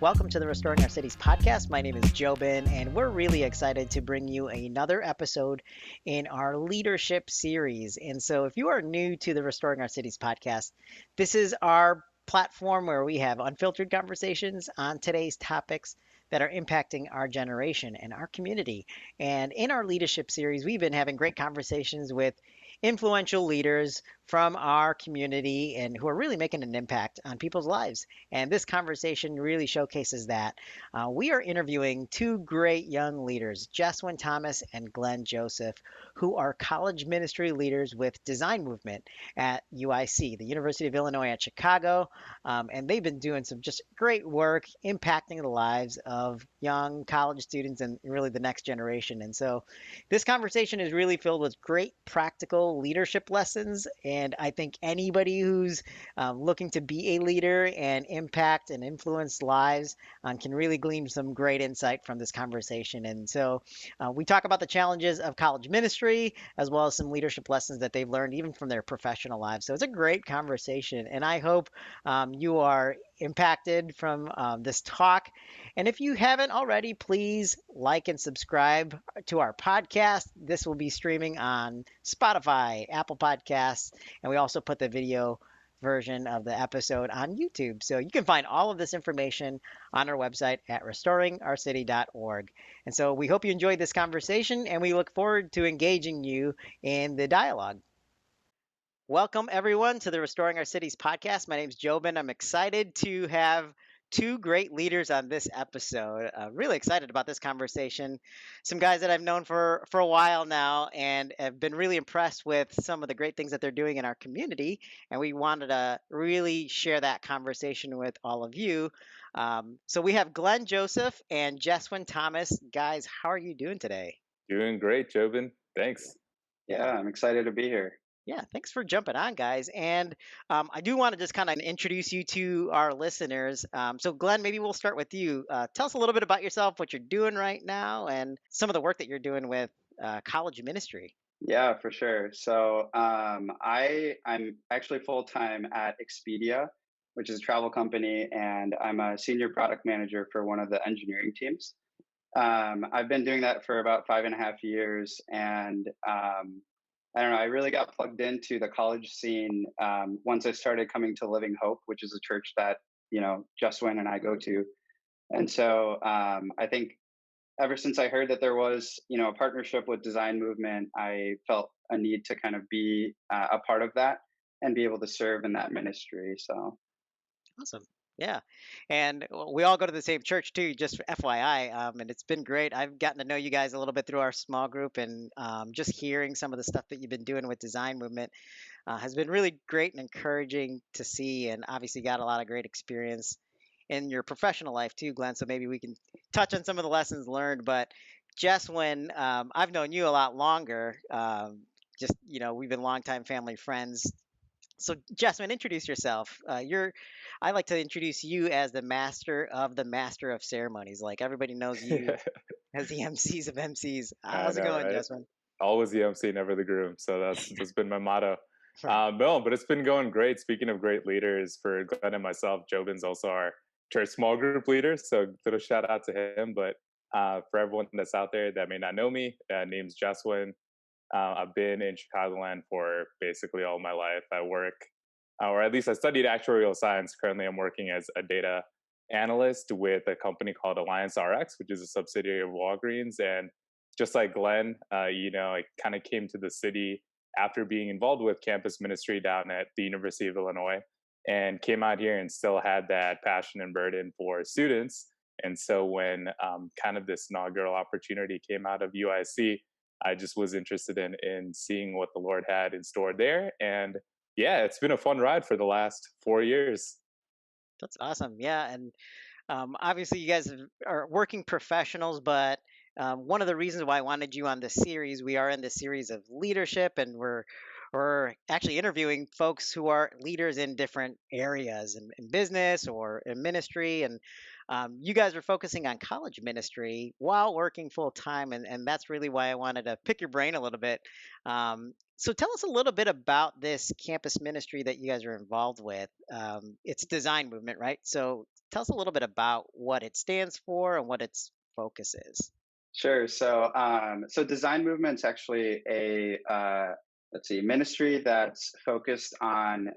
Welcome to the Restoring Our Cities podcast. My name is Jobin, and we're really excited to bring you another episode in our leadership series. And so, if you are new to the Restoring Our Cities podcast, this is our platform where we have unfiltered conversations on today's topics that are impacting our generation and our community. And in our leadership series, we've been having great conversations with influential leaders from our community and who are really making an impact on people's lives. And this conversation really showcases that. We are interviewing two great young leaders, Jeswin Thomas and Glenn Joseph, who are college ministry leaders with Design Movement at UIC, the University of Illinois at Chicago. And they've been doing some just great work impacting the lives of young college students and really the next generation. And so this conversation is really filled with great practical leadership lessons. And I think anybody who's looking to be a leader and impact and influence lives can really glean some great insight from this conversation. And so we talk about the challenges of college ministry as well as some leadership lessons that they've learned even from their professional lives. So it's a great conversation. And I hope you are impacted from this talk. And if you haven't already, please like and subscribe to our podcast. This will be streaming on Spotify, Apple Podcasts, and we also put the video version of the episode on YouTube. So you can find all of this information on our website at restoringourcity.org. And so we hope you enjoyed this conversation and we look forward to engaging you in the dialogue. Welcome, everyone, to the Restoring Our Cities podcast. My name is Jobin. I'm excited to have two great leaders on this episode. Really excited about this conversation. Some guys that I've known for a while now and have been really impressed with some of the great things that they're doing in our community. And we wanted to really share that conversation with all of you. So we have Glenn Joseph and Jeswin Thomas. Guys, how are you doing today? Doing great, Jobin. Thanks. Yeah, I'm excited to be here. Yeah, thanks for jumping on, guys. And I do want to just kind of introduce you to our listeners. So, Glenn, maybe we'll start with you. Tell us a little bit about yourself, what you're doing right now, and some of the work that you're doing with college ministry. Yeah, for sure. So I'm actually full time at Expedia, which is a travel company, and I'm a senior product manager for one of the engineering teams. I've been doing that for about 5.5 years, and I don't know, I really got plugged into the college scene once I started coming to Living Hope, which is a church that, Jeswin and I go to. And so I think ever since I heard that there was, a partnership with Design Movement, I felt a need to kind of be a part of that and be able to serve in that ministry. So Awesome. Yeah. And we all go to the same church too, just FYI. And it's been great. I've gotten to know you guys a little bit through our small group and just hearing some of the stuff that you've been doing with Design Movement has been really great and encouraging to see. And obviously got a lot of great experience in your professional life too, Glenn. So maybe we can touch on some of the lessons learned. But Jess, when I've known you a lot longer, we've been longtime family friends. So, Jasmine, introduce yourself. I like to introduce you as the master of ceremonies. Like everybody knows you as the MCs of MCs. How's it going, right? Jasmine? Always the MC, never the groom. So that's been my motto. Right. No, but it's been going great. Speaking of great leaders, for Glenn and myself, Jobin's also our church small group leader. So little shout out to him. But for everyone that's out there that may not know me, name's Jeswin. I've been in Chicagoland for basically all my life. I work, or at least I studied actuarial science. Currently, I'm working as a data analyst with a company called Alliance RX, which is a subsidiary of Walgreens. And just like Glenn, I kind of came to the city after being involved with campus ministry down at the University of Illinois and came out here and still had that passion and burden for students. And so when kind of this inaugural opportunity came out of UIC, I just was interested in seeing what the Lord had in store there. And yeah, it's been a fun ride for the last 4 years. That's awesome. Yeah, and obviously you guys are working professionals, but one of the reasons why I wanted you on this series, we are in this series of leadership, and we're actually interviewing folks who are leaders in different areas in business or in ministry. And you guys are focusing on college ministry while working full time. And that's really why I wanted to pick your brain a little bit. So tell us a little bit about this campus ministry that you guys are involved with. It's Design Movement, right? So tell us a little bit about what it stands for and what its focus is. Sure. So Design Movement's actually a let's see, ministry that's focused on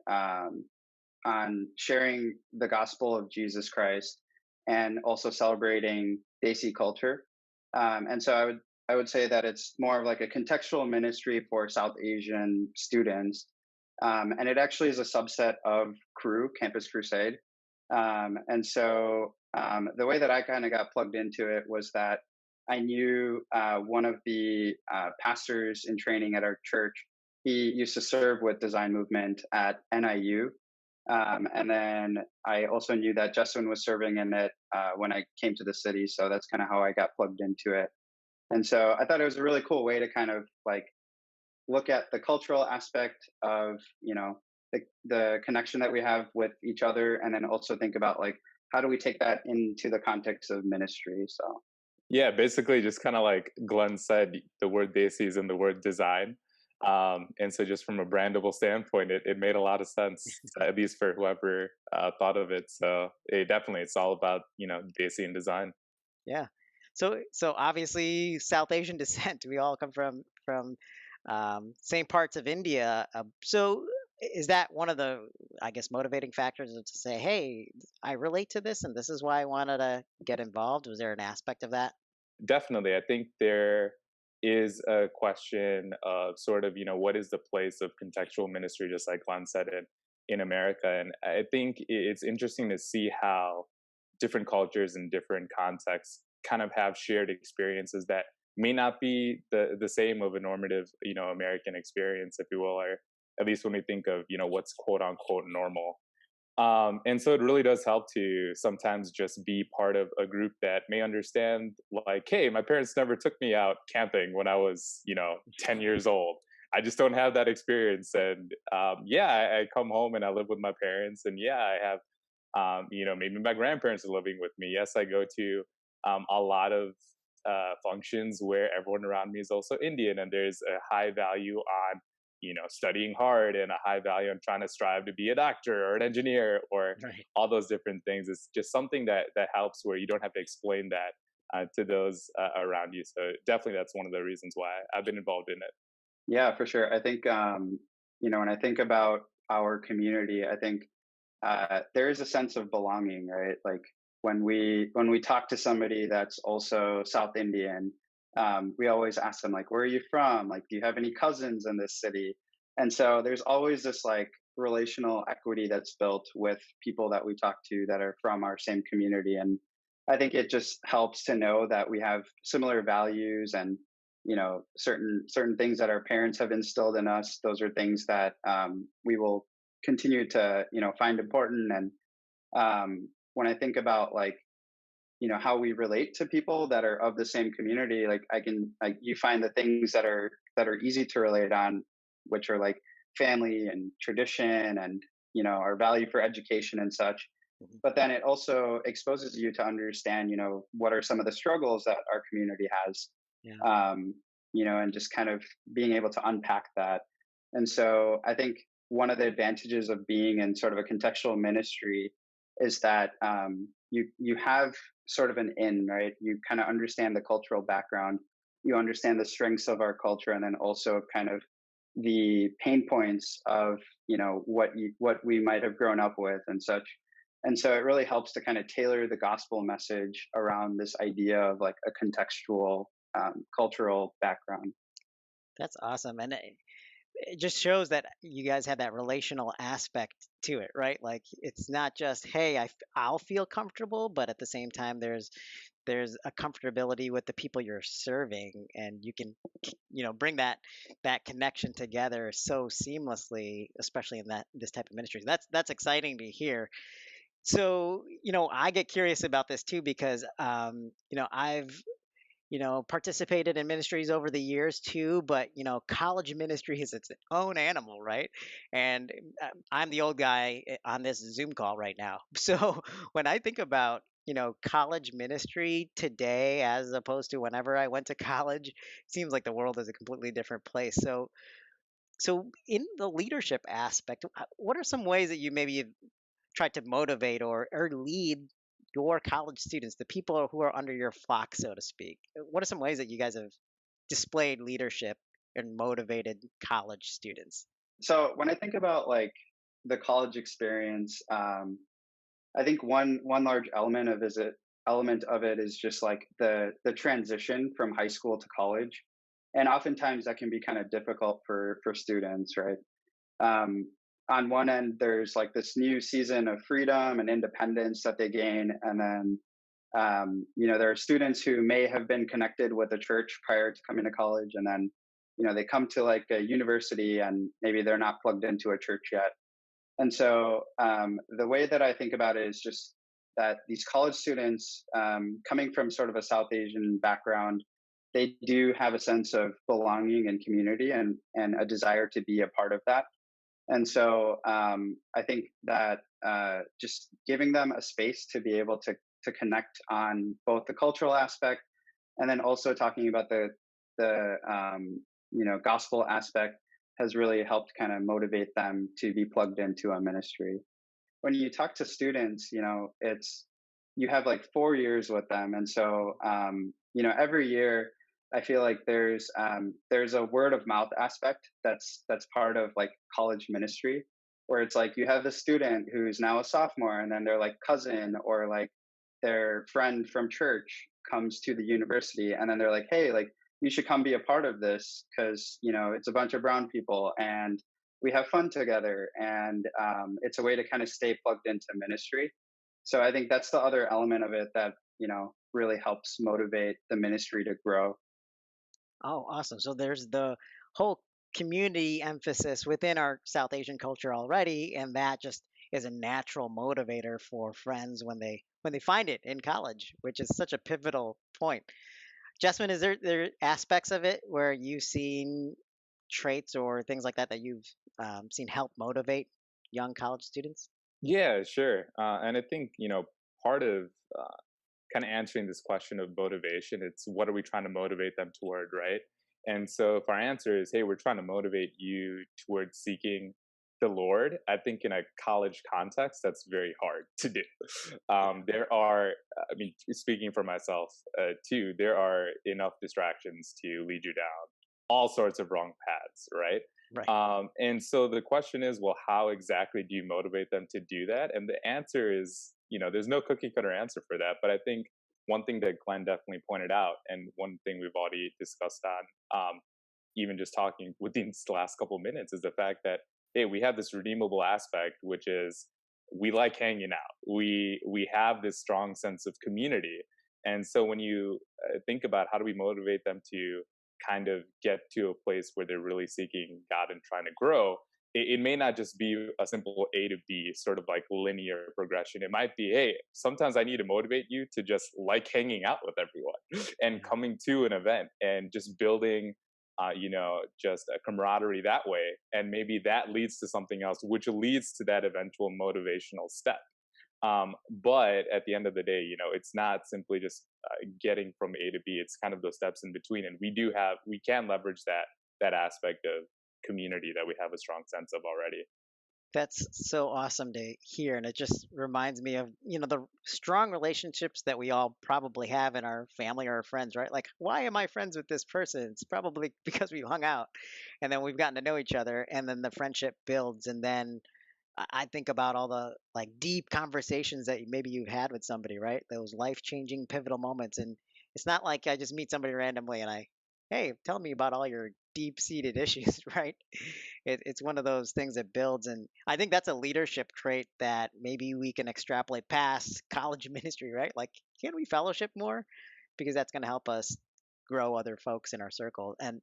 sharing the gospel of Jesus Christ and also celebrating Desi culture. And so I would say that it's more of like a contextual ministry for South Asian students, and it actually is a subset of Crew Campus Crusade. The way that I kind of got plugged into it was that I knew one of the pastors in training at our church. He used to serve with Design Movement at NIU. And then I also knew that Jeswin was serving in it when I came to the city. So that's kind of how I got plugged into it. And so I thought it was a really cool way to kind of like look at the cultural aspect of, the connection that we have with each other. And then also think about like, how do we take that into the context of ministry? So, Yeah, basically, just kind of like Glenn said, the word desi is in the word design. And so, just from a brandable standpoint, it made a lot of sense, at least for whoever thought of it. So, it's all about, desi and design. Yeah. So obviously South Asian descent. We all come from same parts of India. So is that one of the, I guess, motivating factors to say, hey, I relate to this, and this is why I wanted to get involved? Was there an aspect of that? Definitely. I think there is a question of sort of, what is the place of contextual ministry, just like Glenn said, in America. And I think it's interesting to see how different cultures and different contexts kind of have shared experiences that may not be the same of a normative, American experience, if you will, or at least when we think of, what's quote unquote normal. And so it really does help to sometimes just be part of a group that may understand, like, hey, my parents never took me out camping when I was, 10 years old. I just don't have that experience. And yeah, I come home and I live with my parents. And yeah, I have, maybe my grandparents are living with me. Yes, I go to a lot of functions where everyone around me is also Indian. And there's a high value on studying hard and a high value on trying to strive to be a doctor or an engineer or Right. all those different things. It's just something that helps where you don't have to explain that to those around you. So definitely that's one of the reasons why I've been involved in it. yeah, for sure. I think, when I think about our community, I think there is a sense of belonging, right? Like when we talk to somebody that's also South Indian, we always ask them like, "Where are you from? Like, do you have any cousins in this city?" And so there's always this like relational equity that's built with people that we talk to that are from our same community, and I think it just helps to know that we have similar values and certain things that our parents have instilled in us. Those are things that we will continue to find important. And when I think about like how we relate to people that are of the same community, like I can like you find the things that are easy to relate on, which are like family and tradition and our value for education and such. Mhm. But then it also exposes you to understand what are some of the struggles that our community has, Yeah. um, and just kind of being able to unpack that. And so I think one of the advantages of being in sort of a contextual ministry is that you have sort of an in, right? You kind of understand the cultural background, you understand the strengths of our culture, and then also kind of the pain points of what we might have grown up with and such. And so it really helps to kind of tailor the gospel message around this idea of like a contextual cultural background. That's awesome. And it just shows that you guys have that relational aspect to it, right? Like it's not just, hey, I'll feel comfortable, but at the same time, there's a comfortability with the people you're serving, and you can, bring that connection together so seamlessly, especially in that this type of ministry. That's exciting to hear. So, I get curious about this too because, I've participated in ministries over the years too, but college ministry is its own animal, right? And I'm the old guy on this Zoom call right now. So when I think about, college ministry today as opposed to whenever I went to college, it seems like the world is a completely different place. So in the leadership aspect, what are some ways that you maybe have tried to motivate or lead your college students, the people who are under your flock, so to speak? What are some ways that you guys have displayed leadership and motivated college students? So when I think about like the college experience, I think one large element of it is just like the transition from high school to college, and oftentimes that can be kind of difficult for students, right? Um, on one end, there's like this new season of freedom and independence that they gain, and then there are students who may have been connected with a church prior to coming to college, and then they come to like a university and maybe they're not plugged into a church yet. And so the way that I think about it is just that these college students, coming from sort of a South Asian background, they do have a sense of belonging and community, and a desire to be a part of that. And so I think that just giving them a space to be able to connect on both the cultural aspect, and then also talking about the gospel aspect has really helped kind of motivate them to be plugged into a ministry. When you talk to students, it's you have like 4 years with them, and so every year I feel like there's a word of mouth aspect that's part of like college ministry, where it's like you have the student who's now a sophomore, and then their like cousin or like their friend from church comes to the university, and then they're like, hey, like you should come be a part of this because it's a bunch of brown people and we have fun together, and it's a way to kind of stay plugged into ministry. So I think that's the other element of it that really helps motivate the ministry to grow. Oh, awesome. So there's the whole community emphasis within our South Asian culture already, and that just is a natural motivator for friends when they find it in college, which is such a pivotal point. Jeswin, is there aspects of it where you've seen traits or things like that that you've seen help motivate young college students? Yeah, sure. And I think, part of kind of answering this question of motivation, it's what are we trying to motivate them toward, right? And so if our answer is, hey, we're trying to motivate you towards seeking the Lord, I think in a college context, that's very hard to do. There are, I mean, speaking for myself too, there are enough distractions to lead you down all sorts of wrong paths, right? Right. And so the question is, well, how exactly do you motivate them to do that? And the answer is, there's no cookie cutter answer for that. But I think one thing that Glenn definitely pointed out, and one thing we've already discussed on, even just talking within these last couple of minutes, is the fact that hey, we have this redeemable aspect, which is we like hanging out. We have this strong sense of community, and so when you think about how do we motivate them to kind of get to a place where they're really seeking God and trying to grow, it may not just be a simple A to B sort of like linear progression. It might be, hey, sometimes I need to motivate you to just like hanging out with everyone and Yeah. coming to an event and just building, just a camaraderie that way. And maybe that leads to something else, which leads to that eventual motivational step. But at the end of the day, it's not simply just getting from A to B. It's kind of those steps in between, and we can leverage that aspect of community that we have a strong sense of already. That's so awesome to hear. And it just reminds me of, the strong relationships that we all probably have in our family or our friends, right? Like, why am I friends with this person? It's probably because we hung out and then we've gotten to know each other and then the friendship builds. And then I think about all the like deep conversations that maybe you've had with somebody, right? Those life-changing pivotal moments. And it's not like I just meet somebody randomly and hey, tell me about all your deep-seated issues, right? It's one of those things that builds, and I think that's a leadership trait that maybe we can extrapolate past college ministry, right? Like, can we fellowship more? Because that's going to help us grow other folks in our circle. And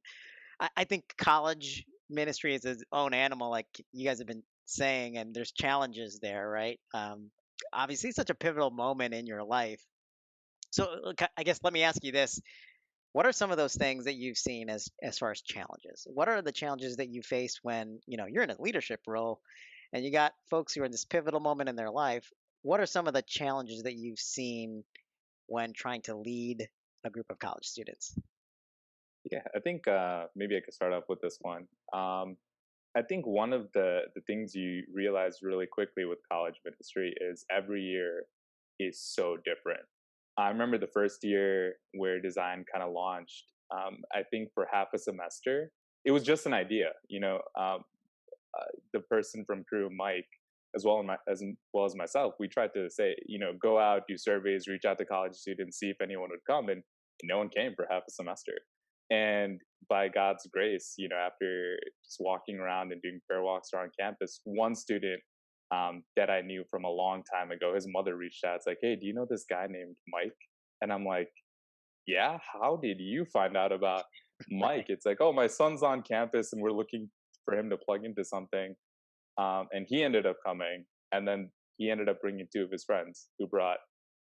I think college ministry is its own animal, like you guys have been saying, and there's challenges there, right? Obviously, it's such a pivotal moment in your life. So I guess let me ask you this: what are some of those things that you've seen as far as challenges? What are the challenges that you face when you're in a leadership role, and you got folks who are in this pivotal moment in their life? What are some of the challenges that you've seen when trying to lead a group of college students? Yeah, I think maybe I could start off with this one. I think one of the things you realize really quickly with college ministry is every year is so different. I remember the first year where design kind of launched. I think for half a semester, it was just an idea. The person from crew, Mike, as well as myself, we tried to say, go out, do surveys, reach out to college students, see if anyone would come, and no one came for half a semester. And by God's grace, after just walking around and doing prayer walks around campus, one student that I knew from a long time ago, his mother reached out. It's like, hey, do you know this guy named Mike? And I'm like, yeah, how did you find out about Mike? Right. It's like, oh, my son's on campus and we're looking for him to plug into something. And he ended up coming, and then he ended up bringing two of his friends who brought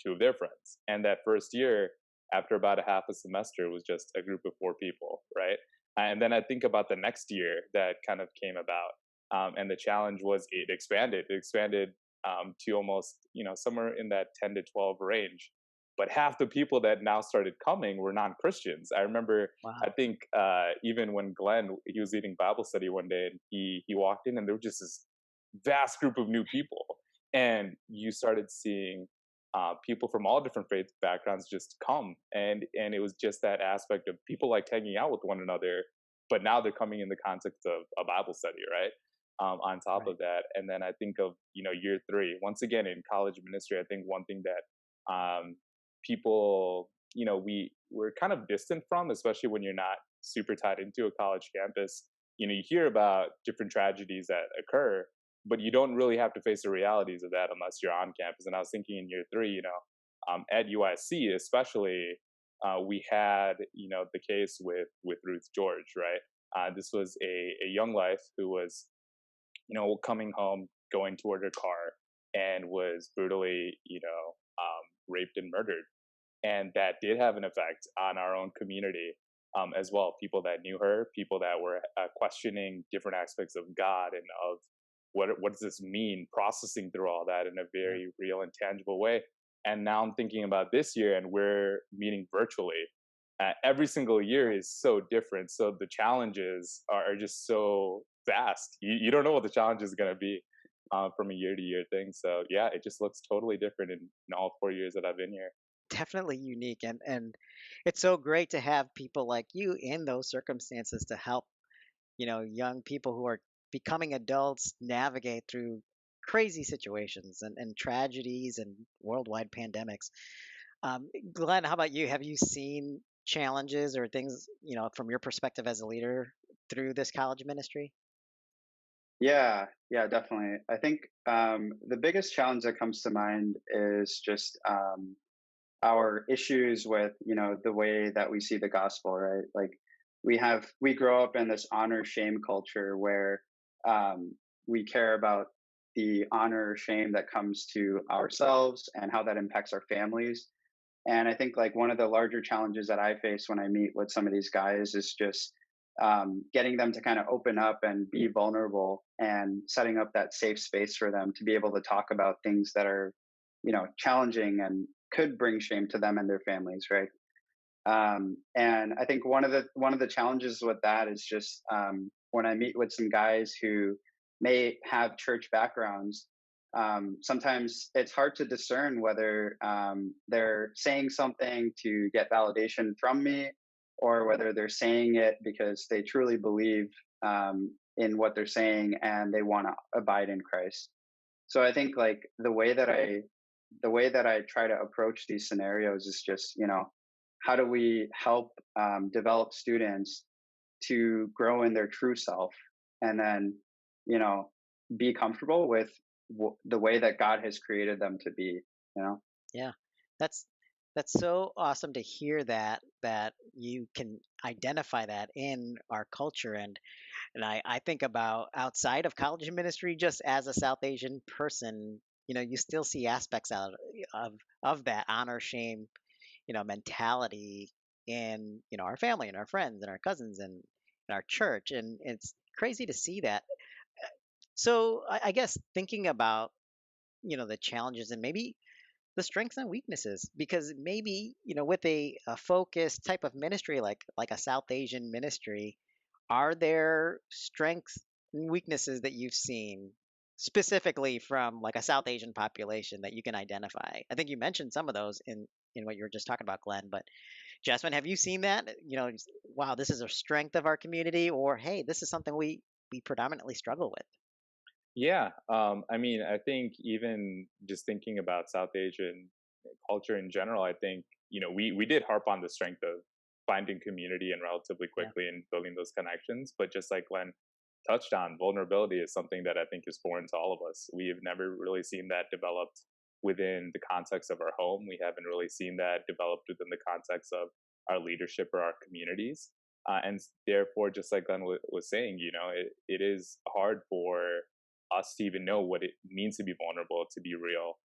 two of their friends. And that first year, after about a half a semester, was just a group of four people, right? And then I think about the next year that kind of came about, and the challenge was it expanded. It expanded to almost, somewhere in that 10 to 12 range. But half the people that now started coming were non-Christians. I remember, I Wow. think even when Glenn, he was leading Bible study one day, and he walked in, and there was just this vast group of new people, and you started seeing people from all different faith backgrounds just come, and it was just that aspect of people like hanging out with one another, but now they're coming in the context of a Bible study, right? On top Right. of that, and then I think of year three once again in college ministry. I think one thing that people we're kind of distant from, especially when you're not super tied into a college campus. You hear about different tragedies that occur, but you don't really have to face the realities of that unless you're on campus. And I was thinking in year three, at UIC especially, we had the case with Ruth George, right? This was a young life who was coming home, going toward her car, and was brutally raped and murdered. And that did have an effect on our own community, as well. People that knew her, people that were questioning different aspects of God and of what does this mean, processing through all that in a Yeah. very real and tangible way. And now I'm thinking about this year, and we're meeting virtually. Every single year is so different, so the challenges are just so vast. You don't know what the challenge is going to be from a year to year thing. So yeah, it just looks totally different in all 4 years that I've been here. Definitely unique, and it's so great to have people like you in those circumstances to help, young people who are becoming adults navigate through crazy situations and tragedies and worldwide pandemics. Glenn, how about you? Have you seen challenges or things, from your perspective as a leader through this college ministry? Yeah, yeah, definitely. I think the biggest challenge that comes to mind is just our issues with the way that we see the gospel, right? Like we grow up in this honor shame culture where we care about the honor shame that comes to ourselves and how that impacts our families. And I think like one of the larger challenges that I face when I meet with some of these guys is just getting them to kind of open up and be vulnerable and setting up that safe space for them to be able to talk about things that are, challenging and could bring shame to them and their families, right? And I think one of the challenges with that is just when I meet with some guys who may have church backgrounds, sometimes it's hard to discern whether they're saying something to get validation from me, or whether they're saying it because they truly believe in what they're saying and they want to abide in Christ. So I think like the way that I try to approach these scenarios is just, how do we help develop students to grow in their true self, and then, you know, be comfortable with the way that God has created them to be, you know? Yeah, that's that's so awesome to hear that you can identify that in our culture, and I think about outside of college and ministry, just as a South Asian person, you still see aspects out of that honor shame, mentality in, our family and our friends and our cousins and in our church, and it's crazy to see that. So I guess thinking about, the challenges and maybe the strengths and weaknesses, because maybe, with a focused type of ministry like a South Asian ministry, are there strengths and weaknesses that you've seen specifically from like a South Asian population that you can identify? I think you mentioned some of those in what you were just talking about, Glenn. But Jasmine, have you seen that? Wow, this is a strength of our community, or hey, this is something we predominantly struggle with. Yeah, I mean, I think even just thinking about South Asian culture in general, I think we did harp on the strength of finding community and relatively Yeah, quickly and building those connections. But just like Glenn touched on, vulnerability is something that I think is foreign to all of us. We have never really seen that developed within the context of our home. We haven't really seen that developed within the context of our leadership or our communities. And therefore, just like Glenn was saying, it is hard for us to even know what it means to be vulnerable, to be real,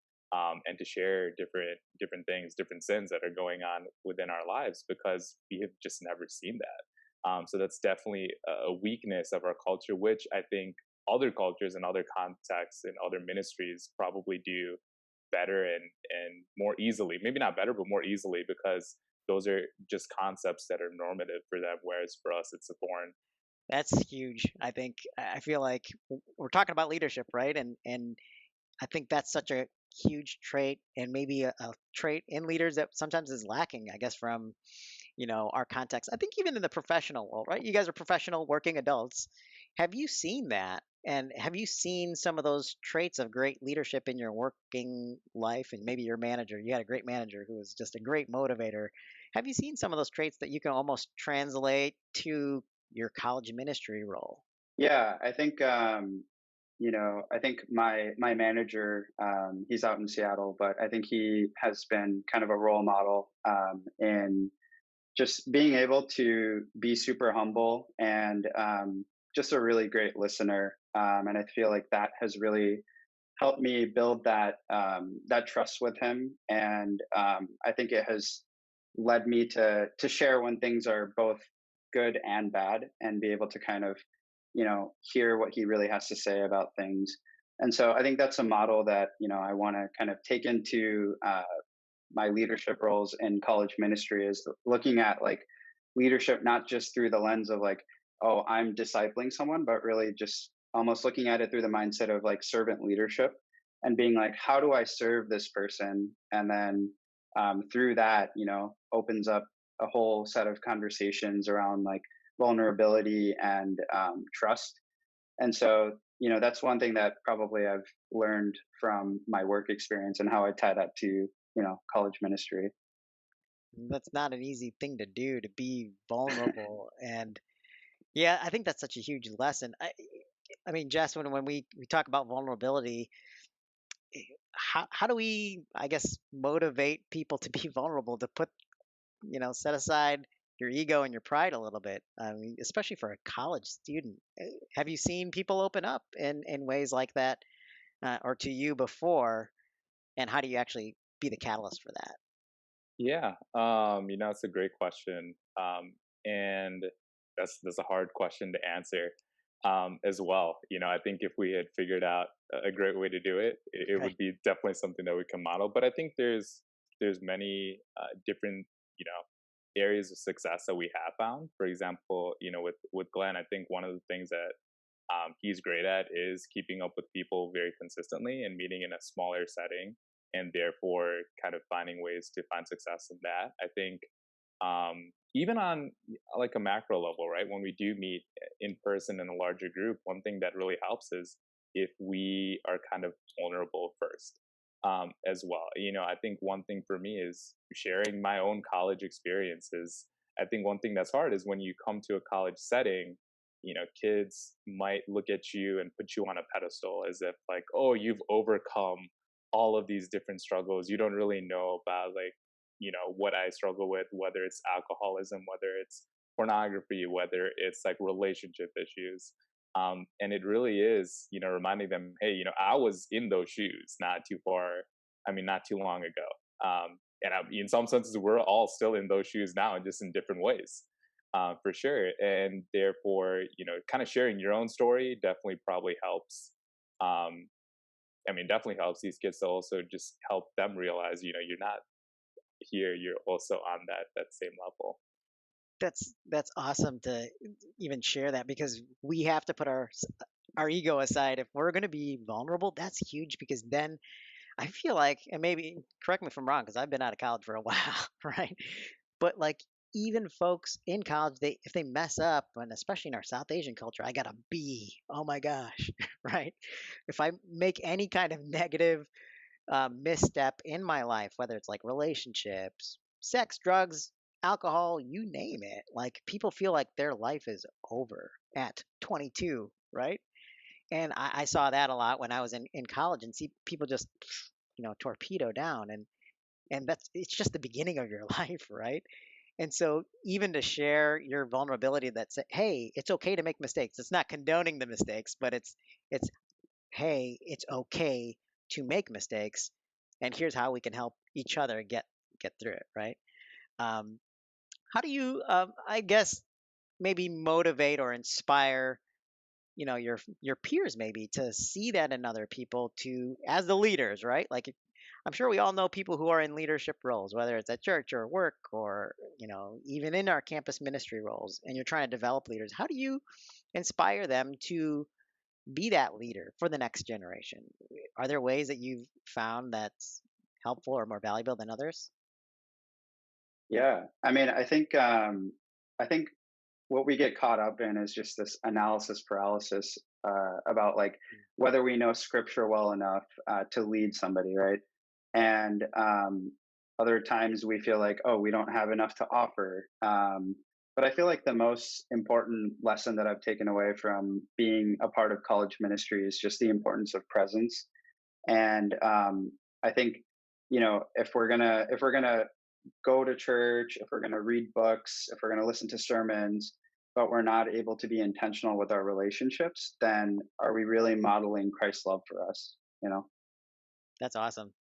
and to share different things, different sins that are going on within our lives because we have just never seen that. So that's definitely a weakness of our culture, which I think other cultures and other contexts and other ministries probably do better and more easily. Maybe not better, but more easily because those are just concepts that are normative for them, whereas for us, it's a foreign. that's huge. I think I feel like we're talking about leadership, right? And I think that's such a huge trait, and maybe a trait in leaders that sometimes is lacking, I guess, from our context. I think even in the professional world, right? You guys are professional working adults. Have you seen that? And have you seen some of those traits of great leadership in your working life? And maybe your manager, you had a great manager who was just a great motivator. Have you seen some of those traits that you can almost translate to your college ministry role? Yeah, I think I think my manager, he's out in Seattle, but I think he has been kind of a role model in just being able to be super humble and just a really great listener. And I feel like that has really helped me build that trust with him. And I think it has led me to share when things are both good and bad, and be able to kind of hear what he really has to say about things. And so I think that's a model that I want to kind of take into my leadership roles in college ministry, is looking at like leadership not just through the lens of like, oh, I'm discipling someone, but really just almost looking at it through the mindset of like servant leadership, and being like, how do I serve this person? And then through that, opens up a whole set of conversations around like vulnerability and trust. And so, that's one thing that probably I've learned from my work experience, and how I tie that to, college ministry. That's not an easy thing to do, to be vulnerable. And yeah, I think that's such a huge lesson. I mean, Jess, when we talk about vulnerability, how do we, I guess, motivate people to be vulnerable, to put, set aside your ego and your pride a little bit? I mean, especially for a college student. Have you seen people open up in ways like that, or to you before? And how do you actually be the catalyst for that? Yeah, it's a great question, and that's a hard question to answer as well. I think if we had figured out a great way to do it, it Right. would be definitely something that we can model. But I think there's many different areas of success that we have found. For example, with Glenn, I think one of the things that he's great at is keeping up with people very consistently and meeting in a smaller setting, and therefore kind of finding ways to find success in that. I think even on like a macro level, right? When we do meet in person in a larger group, one thing that really helps is if we are kind of vulnerable first as well. I think one thing for me is sharing my own college experiences. I think one thing that's hard is when you come to a college setting, kids might look at you and put you on a pedestal as if like, oh, you've overcome all of these different struggles. You don't really know about like, what I struggle with, whether it's alcoholism, whether it's pornography, whether it's like relationship issues. And it really is, reminding them, hey, I was in those shoes not too far, I mean, not too long ago. And in some senses, we're all still in those shoes now, just in different ways, for sure. And therefore, kind of sharing your own story definitely probably helps. Um, I mean, definitely helps these kids to also just help them realize, you're not here, you're also on that same level. That's awesome to even share that, because we have to put our ego aside, if we're going to be vulnerable, that's huge because then I feel like, and maybe correct me if I'm wrong, because I've been out of college for a while, right? But like even folks in college, they if they mess up, and especially in our South Asian culture, I got a B. Oh my gosh, right? If I make any kind of negative misstep in my life, whether it's like relationships, sex, drugs, alcohol, you name it, like people feel like their life is over at 22, right? And I saw that a lot when I was in college and see people just, torpedo down and that's it's just the beginning of your life, right? And so even to share your vulnerability that say, hey, it's okay to make mistakes. It's not condoning the mistakes, but it's hey, it's okay to make mistakes, and here's how we can help each other get through it, right? Um, how do you, I guess, maybe motivate or inspire, your peers maybe to see that in other people to as the leaders, right? Like I'm sure we all know people who are in leadership roles, whether it's at church or work or, even in our campus ministry roles, and you're trying to develop leaders. How do you inspire them to be that leader for the next generation? Are there ways that you've found that's helpful or more valuable than others? Yeah, I mean, I think what we get caught up in is just this analysis paralysis about like whether we know scripture well enough to lead somebody, right? And other times we feel like, oh, we don't have enough to offer. But I feel like the most important lesson that I've taken away from being a part of college ministry is just the importance of presence. And I think, if we're gonna go to church, if we're going to read books, if we're going to listen to sermons, but we're not able to be intentional with our relationships, then are we really modeling Christ's love for us? You know? That's awesome.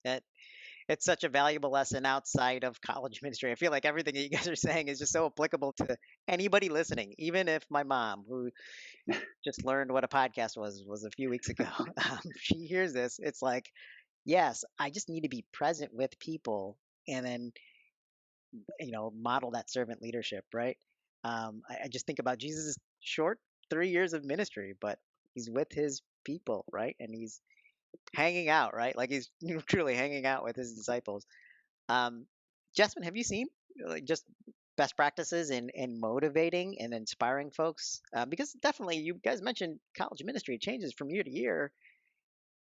It's such a valuable lesson outside of college ministry. I feel like everything that you guys are saying is just so applicable to anybody listening, even if my mom, who just learned what a podcast was a few weeks ago, she hears this. It's like, yes, I just need to be present with people and then, model that servant leadership, right? I just think about Jesus' short 3 years of ministry, but he's with his people, right? And he's hanging out, right? Like he's truly hanging out with his disciples. Um, Jeswin, have you seen like just best practices in motivating and inspiring folks? Because definitely, you guys mentioned college ministry changes from year to year,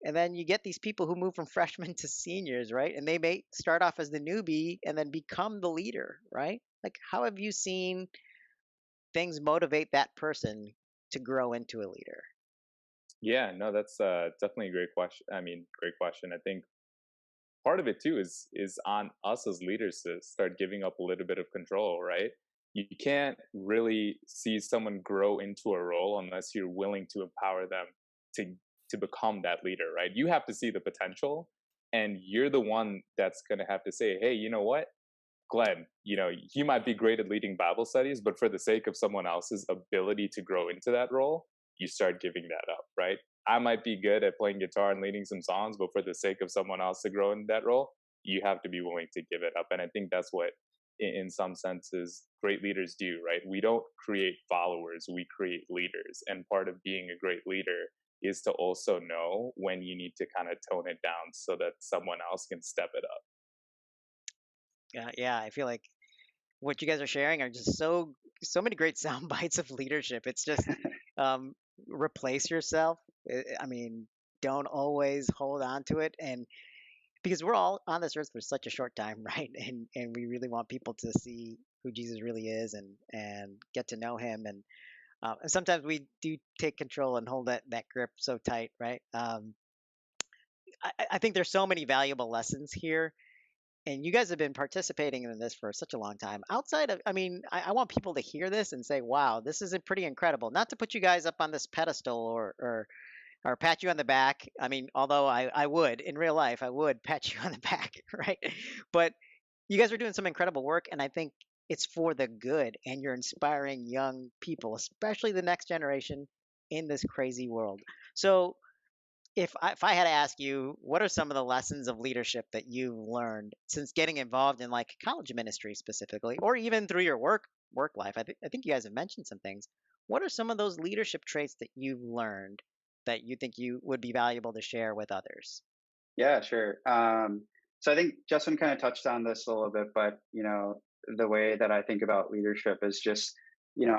and then you get these people who move from freshmen to seniors, right? And they may start off as the newbie and then become the leader, right? Like, how have you seen things motivate that person to grow into a leader? Yeah, no, that's definitely a great question. I mean, great question. I think part of it too is on us as leaders to start giving up a little bit of control, right? You can't really see someone grow into a role unless you're willing to empower them to to become that leader, right? You have to see the potential, and you're the one that's going to have to say, hey, you know what, Glenn, you might be great at leading Bible studies, but for the sake of someone else's ability to grow into that role, you start giving that up, right? I might be good at playing guitar and leading some songs, but for the sake of someone else to grow in that role, you have to be willing to give it up. And I think that's what, in some senses, great leaders do, right? We don't create followers, we create leaders. And part of being a great leader is to also know when you need to kind of tone it down so that someone else can step it up. Yeah, I feel like what you guys are sharing are just so many great sound bites of leadership. It's just um, replace yourself. I mean, don't always hold on to it, and because we're all on this earth for such a short time, right? And we really want people to see who Jesus really is and get to know Him, and sometimes we do take control and hold that grip so tight, right? I think there's so many valuable lessons here, and you guys have been participating in this for such a long time. Outside of, I mean, I want people to hear this and say, "Wow, this is a pretty incredible." Not to put you guys up on this pedestal or pat you on the back. I mean, although I would in real life, I would pat you on the back, right? But you guys are doing some incredible work, and I think it's for the good, and you're inspiring young people, especially the next generation, in this crazy world. So if I had to ask you, what are some of the lessons of leadership that you've learned since getting involved in like college ministry specifically, or even through your work life? I think you guys have mentioned some things. What are some of those leadership traits that you've learned that you think you would be valuable to share with others? Yeah, sure. So I think Justin kind of touched on this a little bit, but the way that I think about leadership is just,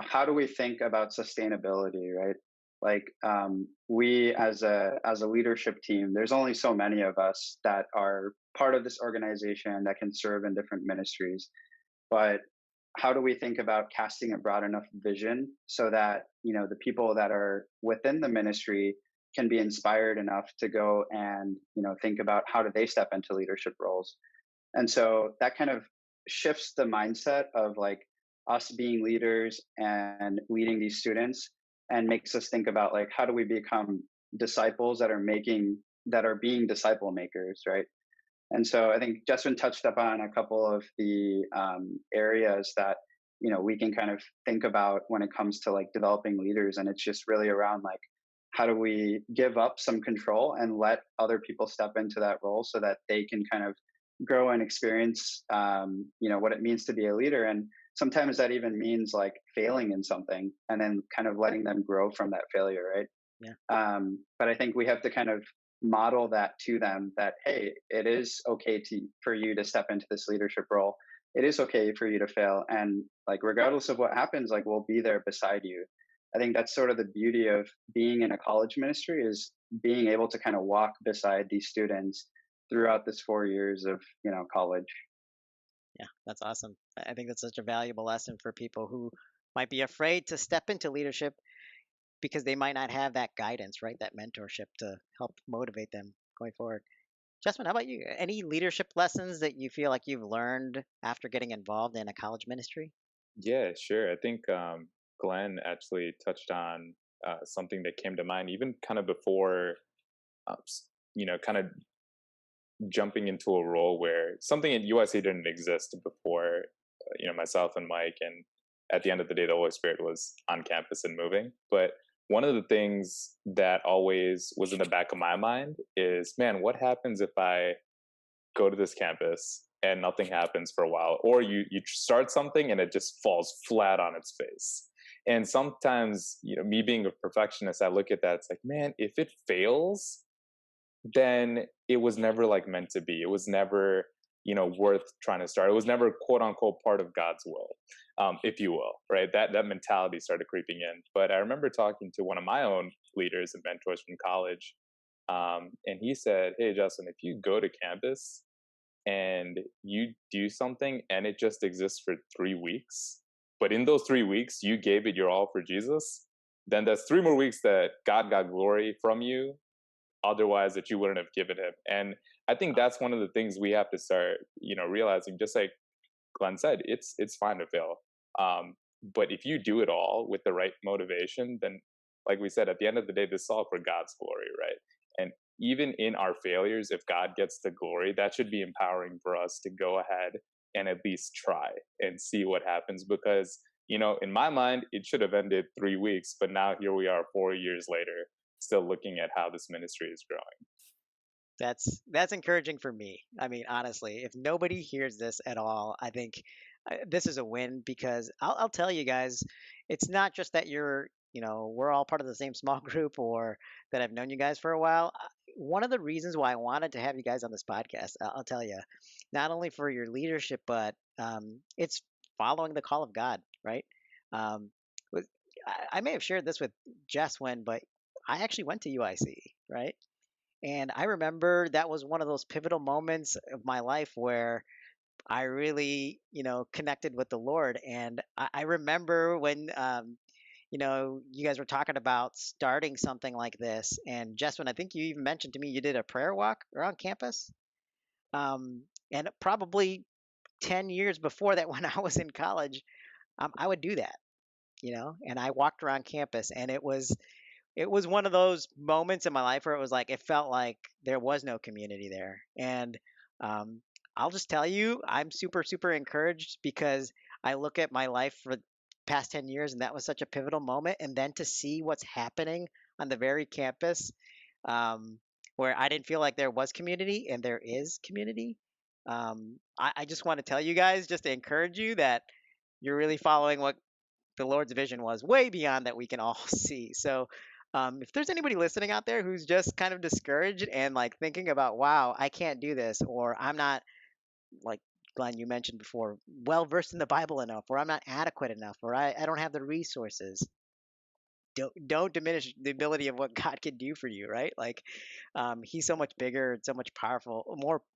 how do we think about sustainability, right? Like we as a leadership team, there's only so many of us that are part of this organization that can serve in different ministries. But how do we think about casting a broad enough vision so that the people that are within the ministry can be inspired enough to go and think about how do they step into leadership roles. And so that kind of shifts the mindset of like us being leaders and leading these students, and makes us think about like how do we become disciples that are being disciple makers, right? And so I think Jeswin touched upon a couple of the areas that we can kind of think about when it comes to like developing leaders, and it's just really around like how do we give up some control and let other people step into that role so that they can kind of grow and experience what it means to be a leader. And sometimes that even means like failing in something and then kind of letting them grow from that failure, right? Yeah. But I think we have to kind of model that to them that, hey, it is okay for you to step into this leadership role. It is okay for you to fail. And like, regardless of what happens, like, we'll be there beside you. I think that's sort of the beauty of being in a college ministry, is being able to kind of walk beside these students throughout this 4 years of, college. Yeah, that's awesome. I think that's such a valuable lesson for people who might be afraid to step into leadership because they might not have that guidance, right? That mentorship to help motivate them going forward. Justin, how about you? Any leadership lessons that you feel like you've learned after getting involved in a college ministry? Yeah, sure. I think Glenn actually touched on something that came to mind even kind of before, kind of jumping into a role where something at USC didn't exist before, myself and Mike. And at the end of the day, the Holy Spirit was on campus and moving. But one of the things that always was in the back of my mind is, man, what happens if I go to this campus and nothing happens for a while, or you start something and it just falls flat on its face? And sometimes, me being a perfectionist, I look at that, it's like, man, if it fails, then it was never like meant to be. It was never, worth trying to start. It was never quote unquote part of God's will, if you will, right? That mentality started creeping in. But I remember talking to one of my own leaders and mentors from college, and he said, "Hey, Justin, if you go to campus and you do something and it just exists for 3 weeks, but in those 3 weeks you gave it your all for Jesus, then that's 3 more weeks that God got glory from you, otherwise that you wouldn't have given him." And I think that's one of the things we have to start, realizing, just like Glenn said, it's fine to fail. But if you do it all with the right motivation, then like we said, at the end of the day, this is all for God's glory, right? And even in our failures, if God gets the glory, that should be empowering for us to go ahead and at least try and see what happens. Because, in my mind, it should have ended 3 weeks, but now here we are 4 years later, still looking at how this ministry is growing. That's encouraging for me. I mean, honestly, if nobody hears this at all, I think this is a win, because I'll tell you guys, it's not just that we're all part of the same small group, or that I've known you guys for a while. One of the reasons why I wanted to have you guys on this podcast, I'll tell you, not only for your leadership, but it's following the call of God, right? Um, with- I may have shared this with Jeswin, but I actually went to UIC, right? And I remember that was one of those pivotal moments of my life where I really, connected with the Lord. And I remember when, you guys were talking about starting something like this. And Jeswin, I think you even mentioned to me you did a prayer walk around campus. And probably 10 years before that, when I was in college, I would do that, and I walked around campus, and it was one of those moments in my life where it was like it felt like there was no community there. And um, I'll just tell you, I'm super super encouraged, because I look at my life for the past 10 years, and that was such a pivotal moment. And then to see what's happening on the very campus, um, where I didn't feel like there was community, and there is community. I just want to tell you guys, just to encourage you, that you're really following what the Lord's vision was, way beyond that we can all see. So If there's anybody listening out there who's just kind of discouraged and like thinking about, wow, I can't do this, or I'm not, like Glenn, you mentioned before, well versed in the Bible enough, or I'm not adequate enough, or I don't have the resources. Don't diminish the ability of what God can do for you, right? Like, He's so much bigger, and so much powerful,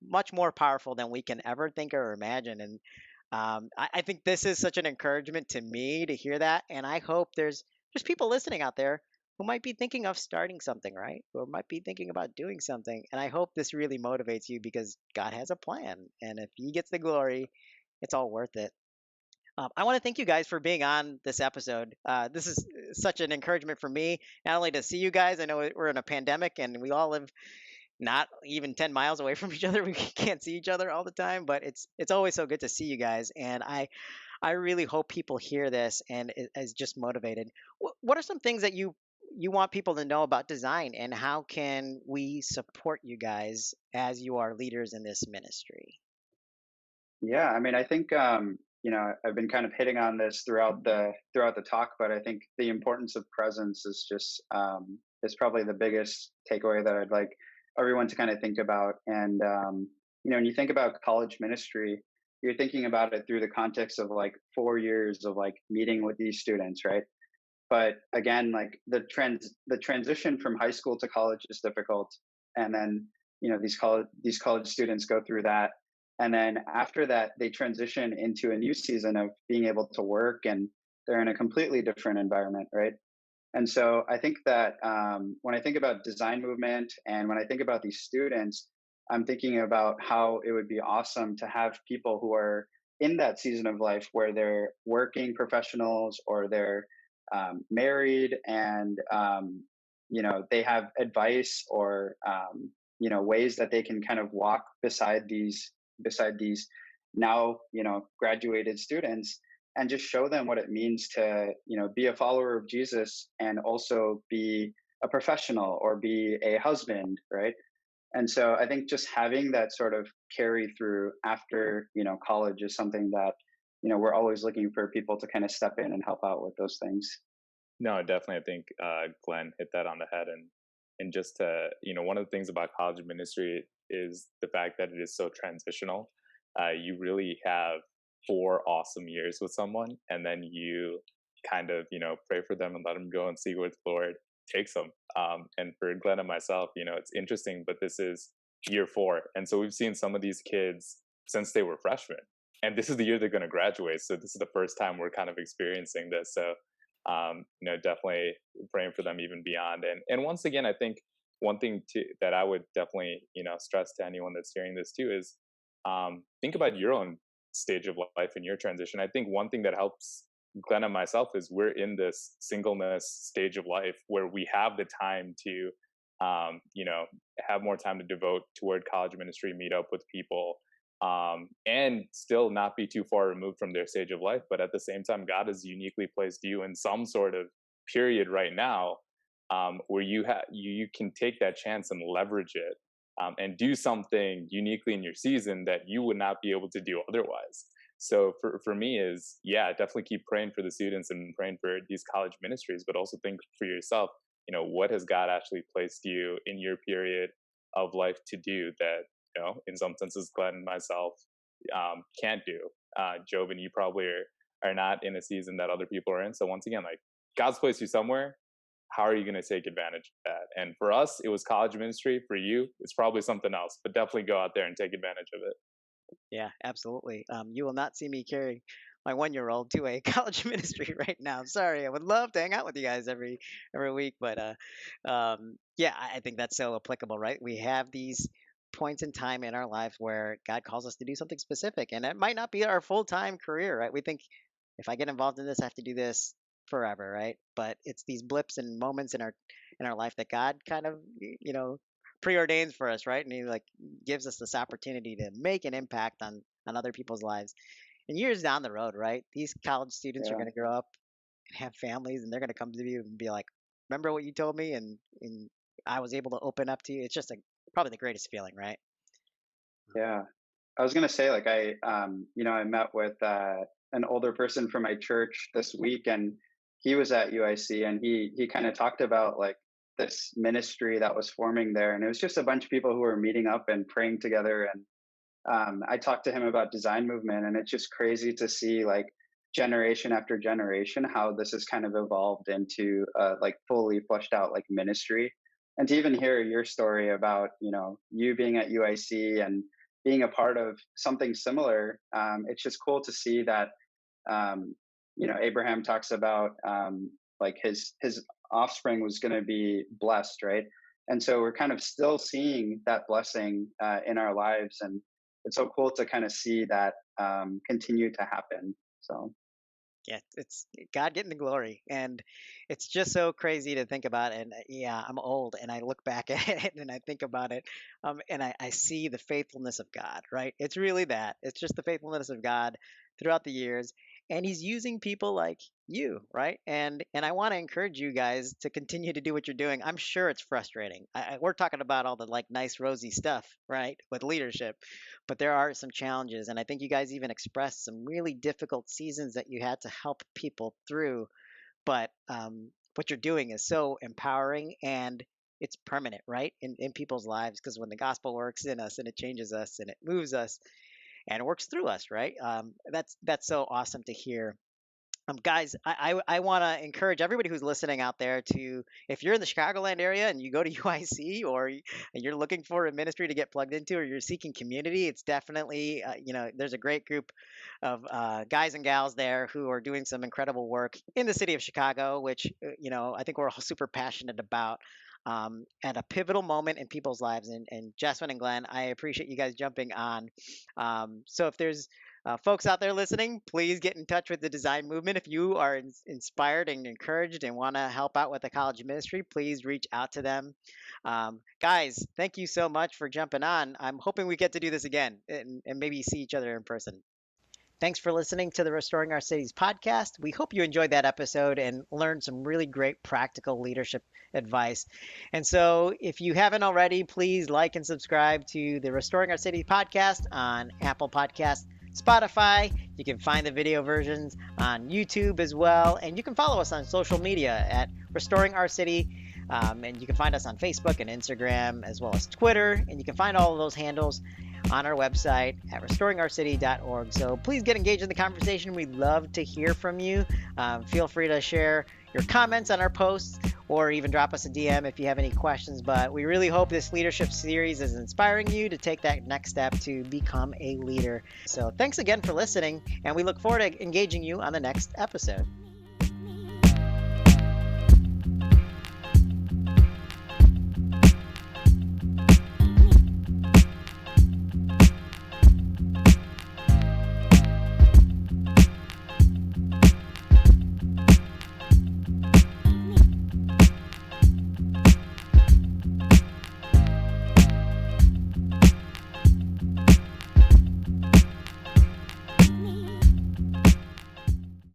much more powerful than we can ever think or imagine. And I think this is such an encouragement to me to hear that, and I hope there's people listening out there who might be thinking of starting something, right? Or might be thinking about doing something, and I hope this really motivates you because God has a plan, and if He gets the glory, it's all worth it. I want to thank you guys for being on this episode. This is such an encouragement for me, not only to see you guys. I know we're in a pandemic and we all live not even 10 miles away from each other. We can't see each other all the time, but it's always so good to see you guys. And I really hope people hear this and is just motivated. What are some things that you want people to know about design, and how can we support you guys as you are leaders in this ministry? Yeah, I mean, I think I've been kind of hitting on this throughout the talk, but I think the importance of presence is just is probably the biggest takeaway that I'd like everyone to kind of think about. And when you think about college ministry, you're thinking about it through the context of like 4 years of like meeting with these students, right? But again, like the transition from high school to college is difficult, and then these college students go through that, and then after that they transition into a new season of being able to work, and they're in a completely different environment, right? And so I think that when I think about design movement and when I think about these students, I'm thinking about how it would be awesome to have people who are in that season of life where they're working professionals or they're married, and they have advice or ways that they can kind of walk beside these now graduated students, and just show them what it means to be a follower of Jesus and also be a professional or be a husband, right? And so I think just having that sort of carry through after college is something that we're always looking for people to kind of step in and help out with those things. No, definitely. I think Glenn hit that on the head, and just to one of the things about college ministry is the fact that it is so transitional. You really have 4 awesome years with someone, and then you kind of pray for them and let them go and see where the Lord takes them. And for Glenn and myself, it's interesting, but this is year 4, and so we've seen some of these kids since they were freshmen, and this is the year they're going to graduate. So this is the first time we're kind of experiencing this. So definitely praying for them even beyond. And once again, I think one thing that I would definitely stress to anyone that's hearing this too is think about your own stage of life and your transition. I think one thing that helps Glenn and myself is we're in this singleness stage of life where we have the time to have more time to devote toward college ministry, meet up with people, and still not be too far removed from their stage of life. But at the same time, God has uniquely placed you in some sort of period right now where you can take that chance and leverage it, and do something uniquely in your season that you would not be able to do otherwise. So for me is, yeah, definitely keep praying for the students and praying for these college ministries, but also think for yourself, what has God actually placed you in your period of life to do that, in some senses, Glenn and myself can't do. Jobin, you probably are not in a season that other people are in. So once again, like, God's placed you somewhere. How are you going to take advantage of that? And for us, it was college ministry. For you, it's probably something else, but definitely go out there and take advantage of it. Yeah, absolutely. You will not see me carrying my 1-year-old to a college ministry right now. I'm sorry. I would love to hang out with you guys every week, but yeah, I think that's so applicable, right? We have these points in time in our life where God calls us to do something specific, and it might not be our full-time career, right? We think if I get involved in this, I have to do this forever, right? But it's these blips and moments in our life that God kind of preordains for us, right? And He like gives us this opportunity to make an impact on other people's lives. And years down the road, right? These college students are Yeah. going to grow up and have families, and they're going to come to you and be like, "Remember what you told me?" And I was able to open up to you. It's just probably the greatest feeling, right? Yeah. I was gonna say, like, I met with an older person from my church this week, and he was at UIC, and he kind of talked about like this ministry that was forming there, and it was just a bunch of people who were meeting up and praying together. And I talked to him about design movement, and it's just crazy to see like generation after generation how this has kind of evolved into like fully fleshed out like ministry. And to even hear your story about you being at UIC and being a part of something similar, it's just cool to see that Abraham talks about like his offspring was going to be blessed, right? And so we're kind of still seeing that blessing in our lives, and it's so cool to kind of see that continue to happen. So Yeah, it's God getting the glory, and it's just so crazy to think about. And yeah, I'm old, and I look back at it and I think about it, and I see the faithfulness of God. Right? It's really that. It's just the faithfulness of God throughout the years, and He's using people like you, right? And I want to encourage you guys to continue to do what you're doing. I'm sure it's frustrating. We're talking about all the like nice rosy stuff, right, with leadership, but there are some challenges, and I think you guys even expressed some really difficult seasons that you had to help people through. But what you're doing is so empowering, and it's permanent, right, in people's lives, because when the gospel works in us and it changes us and it moves us and works through us, right? That's so awesome to hear. Guys, I want to encourage everybody who's listening out there to, if you're in the Chicagoland area and you go to UIC, or and you're looking for a ministry to get plugged into, or you're seeking community, it's definitely, there's a great group of guys and gals there who are doing some incredible work in the city of Chicago, which, I think we're all super passionate about. At a pivotal moment in people's lives. And Jeswin and Glenn, I appreciate you guys jumping on. So if there's folks out there listening, please get in touch with the design movement. If you are inspired and encouraged and want to help out with the college ministry, please reach out to them. Guys, thank you so much for jumping on. I'm hoping we get to do this again, and maybe see each other in person. Thanks for listening to the Restoring Our Cities podcast. We hope you enjoyed that episode and learned some really great practical leadership advice. And so, if you haven't already, please like and subscribe to the Restoring Our Cities podcast on Apple Podcasts, Spotify. You can find the video versions on YouTube as well. And you can follow us on social media at Restoring Our City. And you can find us on Facebook and Instagram, as well as Twitter. And you can find all of those handles on our website at restoringourcity.org. So please get engaged in the conversation. We'd love to hear from you. Feel free to share your comments on our posts, or even drop us a DM if you have any questions. But we really hope this leadership series is inspiring you to take that next step to become a leader. So thanks again for listening, and we look forward to engaging you on the next episode.